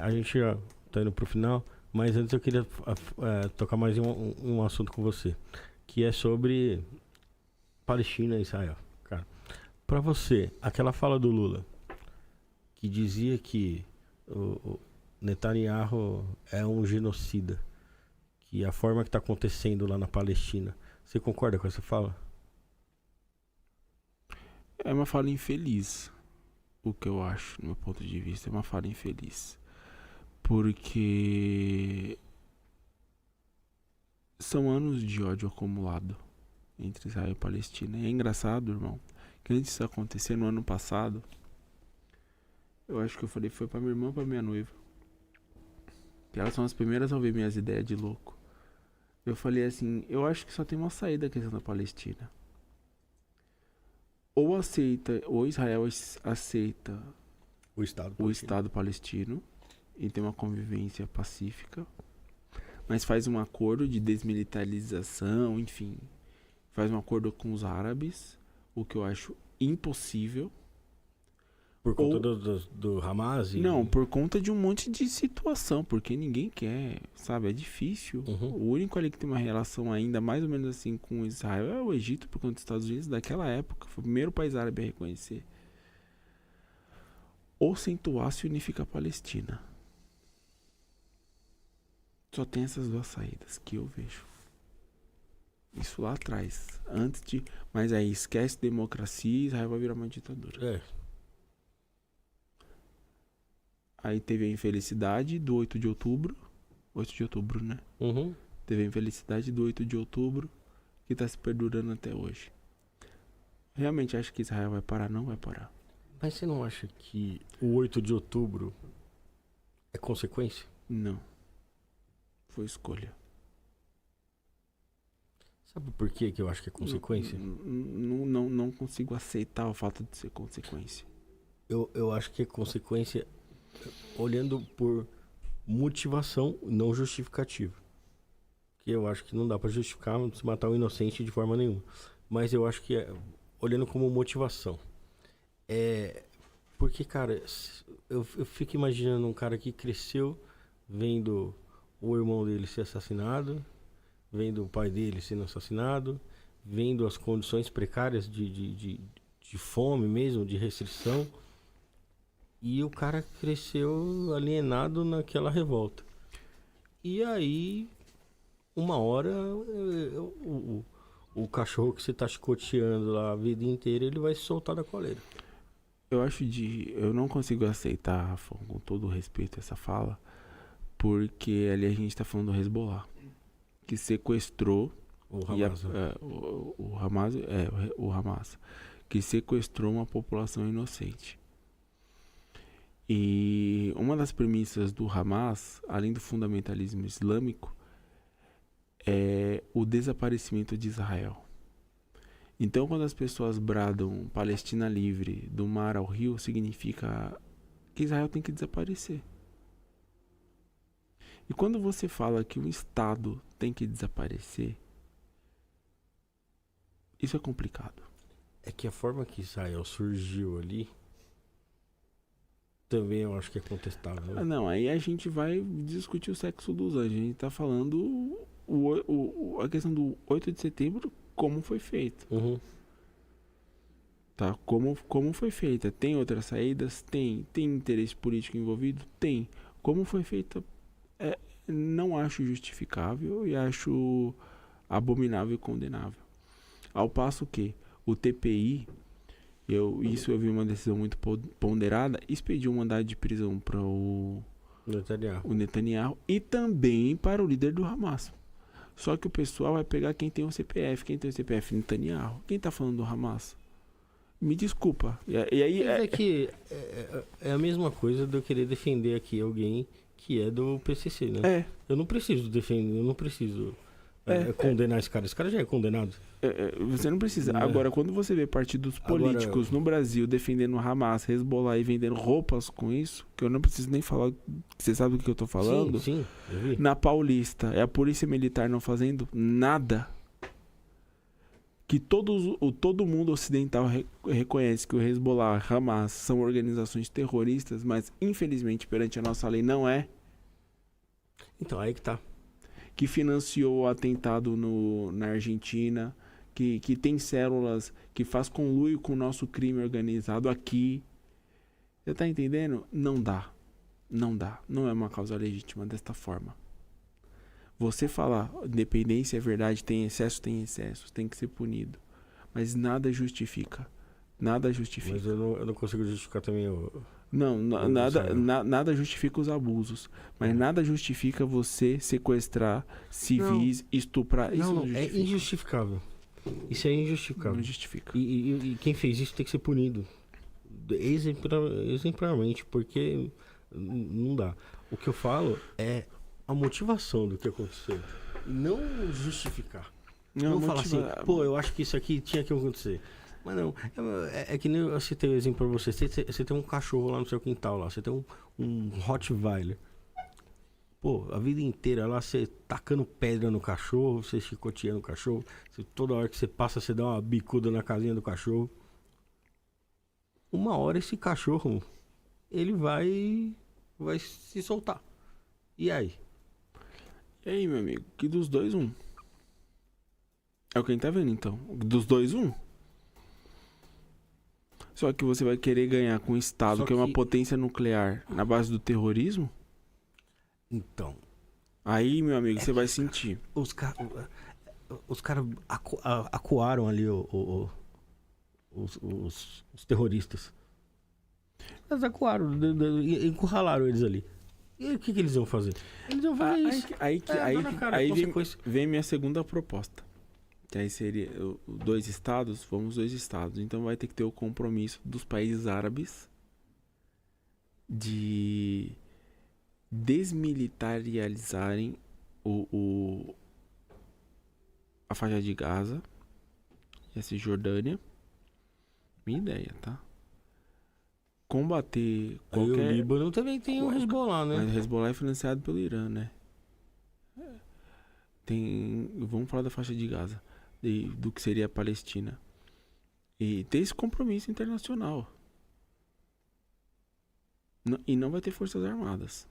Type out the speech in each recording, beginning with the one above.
A gente já tá indo pro final, mas antes eu queria tocar mais em um assunto com você, que é sobre Palestina e Israel. Cara, pra você, aquela fala do Lula, que dizia que o Netanyahu é um genocida, que a forma que tá acontecendo lá na Palestina, você concorda com essa fala? É uma fala infeliz, o que eu acho, do meu ponto de vista, é uma fala infeliz. Porque são anos de ódio acumulado entre Israel e Palestina. E é engraçado, irmão, que antes disso acontecer, no ano passado, eu acho que eu falei, foi pra minha irmã ou pra minha noiva, que elas são as primeiras a ouvir minhas ideias de louco. Eu falei assim, eu acho que só tem uma saída a questão da Palestina. Ou aceita, ou Israel aceita o Estado palestino e tem uma convivência pacífica, mas faz um acordo de desmilitarização, enfim, faz um acordo com os árabes, o que eu acho impossível. Por conta do Hamas? Não, por conta de um monte de situação, porque ninguém quer, sabe? É difícil. O único ali que tem uma relação ainda mais ou menos assim com Israel é o Egito, por conta dos Estados Unidos daquela época. Foi o primeiro país árabe a reconhecer. Ou se entuar, se unifica a Palestina. Só tem essas duas saídas que eu vejo. Isso lá atrás. Antes de... Mas aí esquece democracia e Israel vai virar uma ditadura. Aí teve a infelicidade do 8 de outubro. 8 de outubro, né? Teve a infelicidade do 8 de outubro, que tá se perdurando até hoje. Realmente acha que Israel vai parar? Não vai parar. Mas você não acha que o 8 de outubro é consequência? Não. Foi escolha. Sabe por que eu acho que é consequência? Não consigo aceitar o fato de ser consequência. Eu acho que é consequência olhando por motivação, não justificativa. Que eu acho que não dá pra justificar se matar um inocente de forma nenhuma. Mas eu acho que olhando como motivação. Porque, cara, eu fico imaginando um cara que cresceu vendo o irmão dele ser assassinado, vendo o pai dele sendo assassinado, vendo as condições precárias de fome mesmo, de restrição. E o cara cresceu alienado naquela revolta. E aí, uma hora, o cachorro que você tá chicoteando lá a vida inteira, ele vai se soltar da coleira. Eu não consigo aceitar, Rafa, com todo o respeito, essa fala, porque ali a gente tá falando do Hezbollah, que sequestrou o Hamas, o Hamas, que sequestrou uma população inocente. E uma das premissas do Hamas, além do fundamentalismo islâmico, é o desaparecimento de Israel. Então, quando as pessoas bradam Palestina livre do mar ao rio, significa que Israel tem que desaparecer. E quando você fala que um Estado tem que desaparecer, isso é complicado. É que a forma que Israel surgiu ali também eu acho que é contestável. Né? Não, aí a gente vai discutir o sexo dos anjos. A gente tá falando a questão do 8 de setembro, como foi feito. Tá? Como foi feita? Tem outras saídas? Tem. Tem interesse político envolvido? Tem. Como foi feita? Não acho justificável e acho abominável e condenável. Ao passo que o TPI... eu vi uma decisão muito ponderada, expediu um mandado de prisão para o Netanyahu e também para o líder do Hamas. Só que o pessoal vai pegar quem tem o CPF. Quem tem o CPF? Netanyahu. Quem tá falando do Hamas? Me desculpa. E aí, que é a mesma coisa de eu querer defender aqui alguém que é do PCC, né? Eu não preciso defender, eu não preciso condenar esse cara. Esse cara já é condenado. Você não precisa. Agora, quando você vê partidos políticos no Brasil defendendo Hamas, Hezbollah e vendendo roupas com isso, que eu não preciso nem falar, você sabe do que eu tô falando? Sim, eu vi. Na Paulista, é a polícia militar não fazendo nada. que todo mundo ocidental reconhece que o Hezbollah, Hamas são organizações terroristas, mas infelizmente perante a nossa lei não é, Então, aí que tá. que financiou o atentado na Argentina, que tem células, que faz conluio com o nosso crime organizado aqui. Você tá entendendo? Não dá. Não dá. Não é uma causa legítima desta forma. Você falar, independência é verdade, tem excessos, tem que ser punido. Mas nada justifica. Nada justifica. Mas eu não consigo justificar também Não, nada justifica os abusos. Mas nada justifica você sequestrar civis, estuprar. Isso não é justifica. injustificável. Isso é injustificável. Não justifica. E quem fez isso tem que ser punido. Exemplarmente, porque não dá. O que eu falo é a motivação do que aconteceu. E não justificar. Não falar assim, pô, eu acho que isso aqui tinha que acontecer. Mas não, é que nem eu citei o exemplo pra você. Você tem um cachorro lá no seu quintal, lá. Você tem um Rottweiler. Pô, a vida inteira lá, você tacando pedra no cachorro, você chicoteando o cachorro. Toda hora que você passa, você dá uma bicuda na casinha do cachorro. Uma hora esse cachorro, ele vai se soltar. E aí? E aí, meu amigo? Que dos dois, um. É o que a gente tá vendo, então. Dos dois, um. Só que você vai querer ganhar com o Estado, que é uma potência nuclear, na base do terrorismo? Então. Aí, meu amigo, você vai sentir. Os caras acuaram ali os terroristas. Eles acuaram, encurralaram eles ali. E aí, o que eles iam fazer? Eles iam fazer isso. Aí vem minha segunda proposta. Que aí seria dois estados, fomos dois estados. Então vai ter que ter o compromisso dos países árabes de desmilitarizarem a faixa de Gaza e a Cisjordânia. Minha ideia, tá? Combater qualquer... Aí o Líbano também tem o Hezbollah, né? Mas o Hezbollah é financiado pelo Irã, né? Vamos falar da faixa de Gaza, do que seria a Palestina. E ter esse compromisso internacional. E não vai ter forças armadas.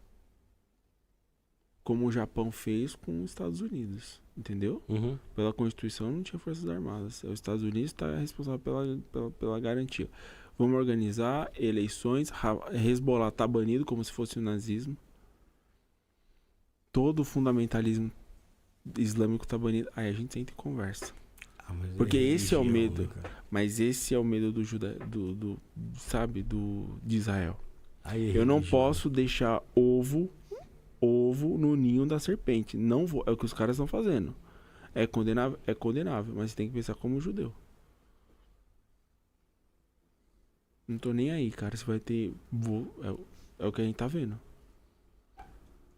Como o Japão fez com os Estados Unidos. Entendeu? Uhum. Pela Constituição não tinha forças armadas. Os Estados Unidos está responsável pela garantia. Vamos organizar eleições. Hezbollah tá banido como se fosse o nazismo. Todo o fundamentalismo islâmico tá banido. Aí a gente senta e conversa. Porque esse é o medo. Né, mas esse é o medo de Israel. Eu não posso deixar ovo no ninho da serpente. Não vou. É o que os caras estão fazendo. É condenável, mas você tem que pensar como judeu. Não tô nem aí, cara. Você vai ter... É o que a gente tá vendo.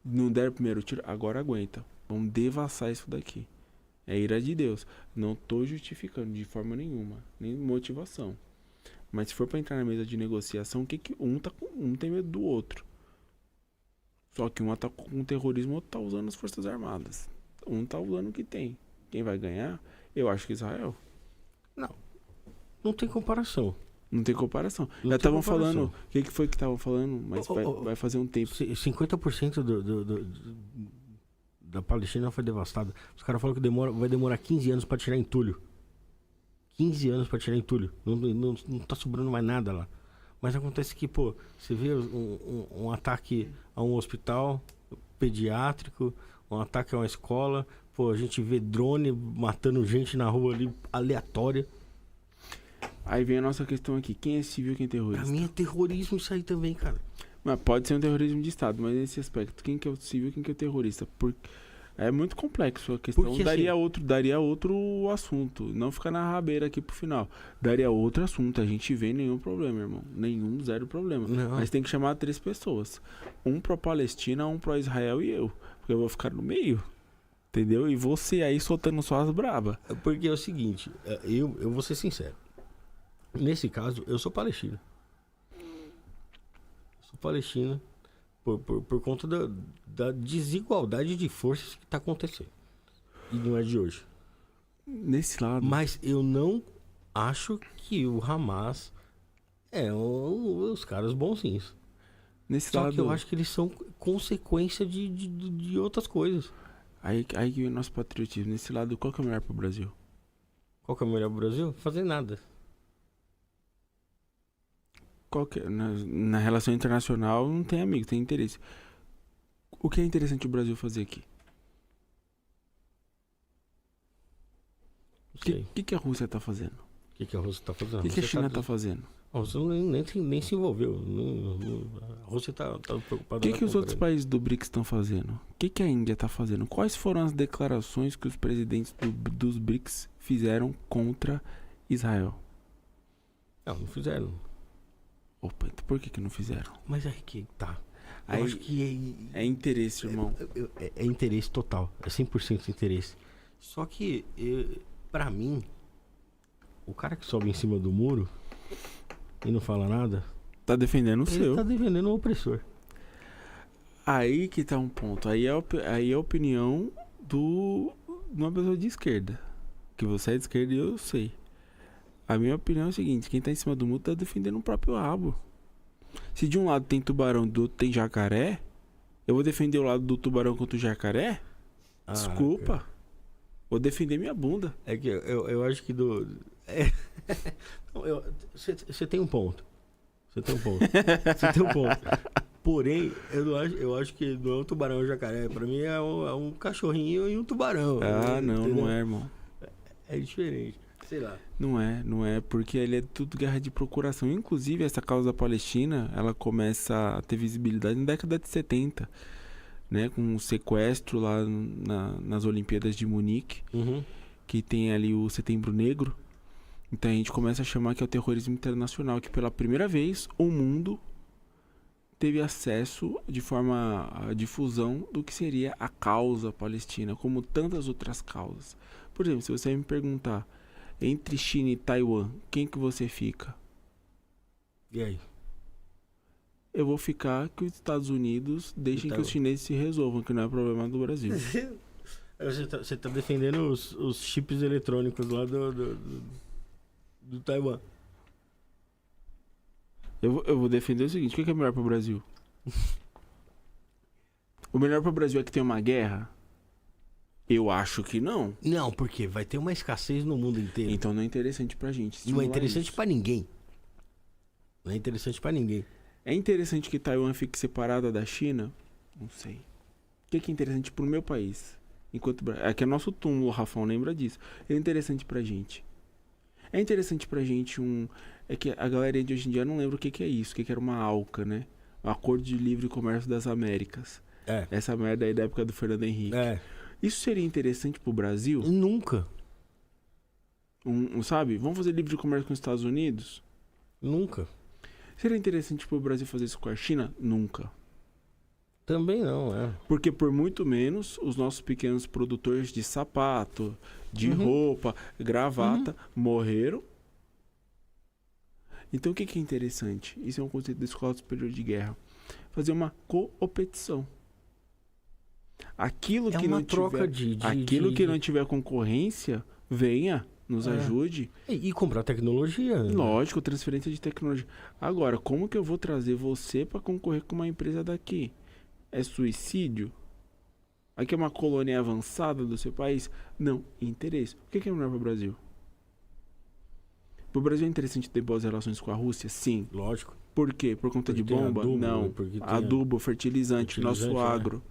Não der o primeiro tiro, agora aguenta. Vamos devassar isso daqui. É ira de Deus. Não tô justificando de forma nenhuma. Nem motivação. Mas se for pra entrar na mesa de negociação, um tem medo do outro. Só que um tá com terrorismo, o outro tá usando as forças armadas. Um tá usando o que tem. Quem vai ganhar? Eu acho que Israel. Não tem comparação. Não tem comparação. Já estavam falando... O que foi que estavam falando? Mas vai fazer um tempo. 50% da Palestina foi devastada. Os caras falam que vai demorar 15 anos pra tirar entulho. 15 anos pra tirar entulho. Não tá sobrando mais nada lá. Mas acontece que, pô, você vê um ataque a um hospital pediátrico, um ataque a uma escola. Pô, a gente vê drone matando gente na rua ali, aleatória. Aí vem a nossa questão aqui. Quem é civil e quem é terrorista? Pra mim é terrorismo isso aí também, cara. Mas pode ser um terrorismo de Estado, mas nesse aspecto, quem que é o civil e quem que é o terrorista? É muito complexo a questão. Porque, daria outro assunto. Não ficar na rabeira aqui pro final. Daria outro assunto. A gente vê nenhum problema, irmão. Zero problema. Não. Mas tem que chamar 3 pessoas. Um pró-Palestina, um pró-Israel e eu. Porque eu vou ficar no meio. Entendeu? E você aí soltando só as braba. Porque é o seguinte, eu vou ser sincero. Nesse caso, eu sou palestino. Sou palestino por conta da desigualdade de forças que está acontecendo. E não é de hoje. Nesse lado. Mas eu não acho que o Hamas é os caras bonzinhos. Nesse Só lado. que eu acho que eles são consequência de outras coisas. Aí que vem o nosso patriotismo. Nesse lado, qual que é o melhor pro Brasil? Qual que é o melhor pro Brasil? Fazer nada. Qual que é? Na relação internacional não tem amigo, tem interesse. O que é interessante o Brasil fazer aqui? Não O sei. que a Rússia tá fazendo? O que a Rússia tá fazendo? O que a China tá fazendo? A Rússia nem se envolveu. A Rússia tá preocupada. O que os outros países do BRICS estão fazendo? O que a Índia tá fazendo? Quais foram as declarações que os presidentes dos BRICS fizeram contra Israel? Não fizeram. Opa, então por que não fizeram? Mas aí que tá. Aí Eu acho que é interesse, irmão. é interesse total. É 100% interesse. Só que, pra mim, o cara que sobe em cima do muro e não fala nada, Tá defendendo o ele seu. tá defendendo o opressor. Aí que tá um ponto. Aí é a opinião de uma pessoa de esquerda. Que você é de esquerda e eu sei. A minha opinião é a seguinte: quem tá em cima do muro tá defendendo o próprio rabo. Se de um lado tem tubarão e do outro tem jacaré, eu vou defender o lado do tubarão contra o jacaré? Desculpa. Vou defender minha bunda. É que eu acho que Você tem um ponto. Você tem um ponto. Porém, eu acho que não é um tubarão e um jacaré. Pra mim é um cachorrinho e um tubarão. Não, entendeu? não é, irmão. É diferente. Sei lá. Não é, porque ele é tudo guerra de procuração. Inclusive, essa causa palestina, ela começa a ter visibilidade na década de 70, né? Com um sequestro lá nas Olimpíadas de Munique, que tem ali o Setembro Negro. Então a gente começa a chamar que é o terrorismo internacional, que pela primeira vez o mundo teve acesso de forma à difusão do que seria a causa palestina, como tantas outras causas. Por exemplo, se você me perguntar, entre China e Taiwan, quem que você fica? E aí? Eu vou ficar que os Estados Unidos deixem que os chineses se resolvam, que não é problema do Brasil. Você tá defendendo os chips eletrônicos lá do Taiwan. Eu vou defender o seguinte: o que é melhor pro Brasil? O melhor pro Brasil é que tem uma guerra? Eu acho que não. Não, porque vai ter uma escassez no mundo inteiro. Então não é interessante pra gente. Não é interessante pra ninguém. Não é interessante pra ninguém. É interessante que Taiwan fique separada da China? Não sei. O que é interessante pro meu país? É que é nosso túmulo, o Rafão lembra disso. É interessante pra gente. É interessante pra gente É que a galera de hoje em dia não lembra o que é isso. O que era uma ALCA, né? O Acordo de Livre Comércio das Américas. Essa merda aí da época do Fernando Henrique. Isso seria interessante pro Brasil? Nunca. Sabe? Vamos fazer livre comércio com os Estados Unidos? Nunca. Seria interessante pro Brasil fazer isso com a China? Nunca. Também não, Porque por muito menos os nossos pequenos produtores de sapato, de roupa, gravata, morreram. Então o que é interessante? Isso é um conceito da Escola Superior de Guerra. Fazer uma coopetição. Aquilo que não tiver concorrência, venha, nos ajude. E comprar tecnologia. Lógico, transferência de tecnologia. Agora, como que eu vou trazer você para concorrer com uma empresa daqui? É suicídio? Aqui é uma colônia avançada do seu país? Não, interesse. O que é melhor para o Brasil? Para o Brasil é interessante ter boas relações com a Rússia? Sim. Lógico. Por quê? Por conta de bomba? Adubo, não. Adubo, fertilizante, nosso agro.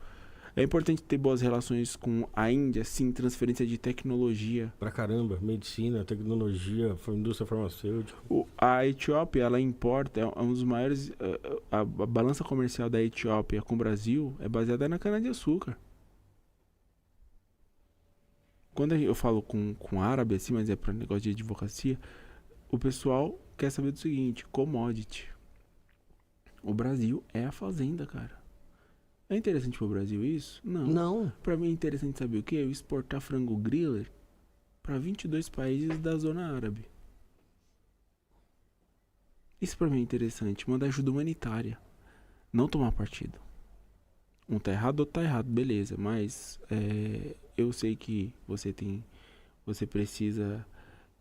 É importante ter boas relações com a Índia, sim, transferência de tecnologia. Pra caramba, medicina, tecnologia, indústria farmacêutica. A Etiópia, ela importa, é um dos maiores... A balança comercial da Etiópia com o Brasil é baseada na cana-de-açúcar. Quando eu falo com árabe, assim, mas é para negócio de advocacia, o pessoal quer saber do seguinte: commodity. O Brasil é a fazenda, cara. É interessante pro Brasil isso? Não. Pra mim é interessante saber o quê? Eu exportar frango griller pra 22 países da zona árabe. Isso pra mim é interessante. Mandar ajuda humanitária. Não tomar partido. Um tá errado, outro tá errado, beleza. Mas eu sei que você tem você precisa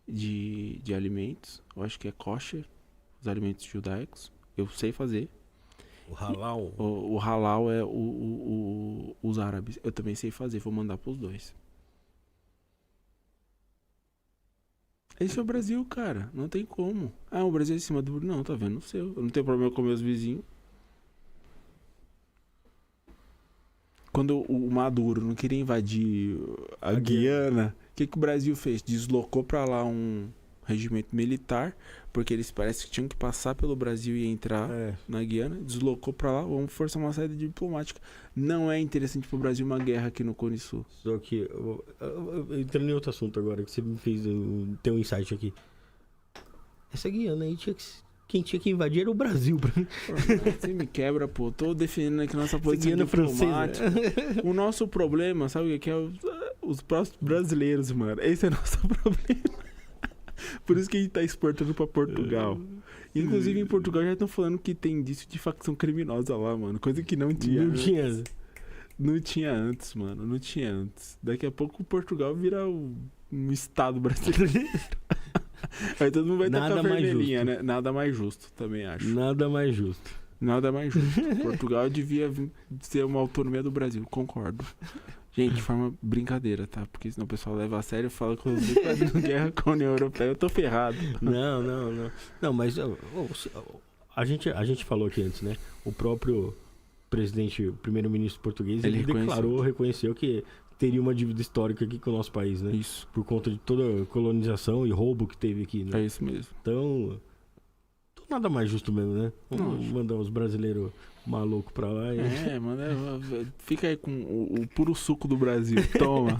de alimentos. Eu acho que é kosher, os alimentos judaicos. Eu sei fazer. O halal. O halal é os árabes. Eu também sei fazer, vou mandar pros dois. Esse é o Brasil, cara. Não tem como. Ah, o Brasil é em cima do... Não, tá vendo o seu. Eu não tenho problema com meus vizinhos. Quando o Maduro não queria invadir a Guiana, o que o Brasil fez? Deslocou pra lá um regimento militar, porque eles parece que tinham que passar pelo Brasil e entrar na Guiana. Deslocou pra lá, vamos forçar uma saída diplomática. Não é interessante pro Brasil uma guerra aqui no Cone Sul. Só que, entrando em outro assunto agora, que você me fez ter um insight aqui. Essa Guiana aí quem tinha que invadir era o Brasil. Você me quebra, pô. Tô defendendo aqui nossa posição Guiana diplomática. O nosso problema, sabe o que é? Os próximos brasileiros, mano. Esse é o nosso problema. Por isso que a gente tá exportando pra Portugal. Inclusive, em Portugal já estão falando que tem indício de facção criminosa lá, mano. Coisa que não tinha. Não tinha antes, mano. Não tinha antes. Daqui a pouco Portugal vira um estado brasileiro. Aí todo mundo vai estar com a vermelhinha, né? Nada mais justo, também acho. Nada mais justo. Nada mais justo. Portugal devia ser uma autonomia do Brasil, concordo. Gente, de forma brincadeira, tá? Porque senão o pessoal leva a sério e fala que eu tô fazendo guerra com a União Europeia. Eu tô ferrado. Não. Não, mas a gente falou aqui antes, né? O próprio presidente, o primeiro-ministro português, ele reconheceu que teria uma dívida histórica aqui com o nosso país, né? Isso. Por conta de toda a colonização e roubo que teve aqui, né? É isso mesmo. Então, nada mais justo mesmo, né? Vamos mandar os brasileiros malucos pra lá. Mano, fica aí com o puro suco do Brasil. Toma.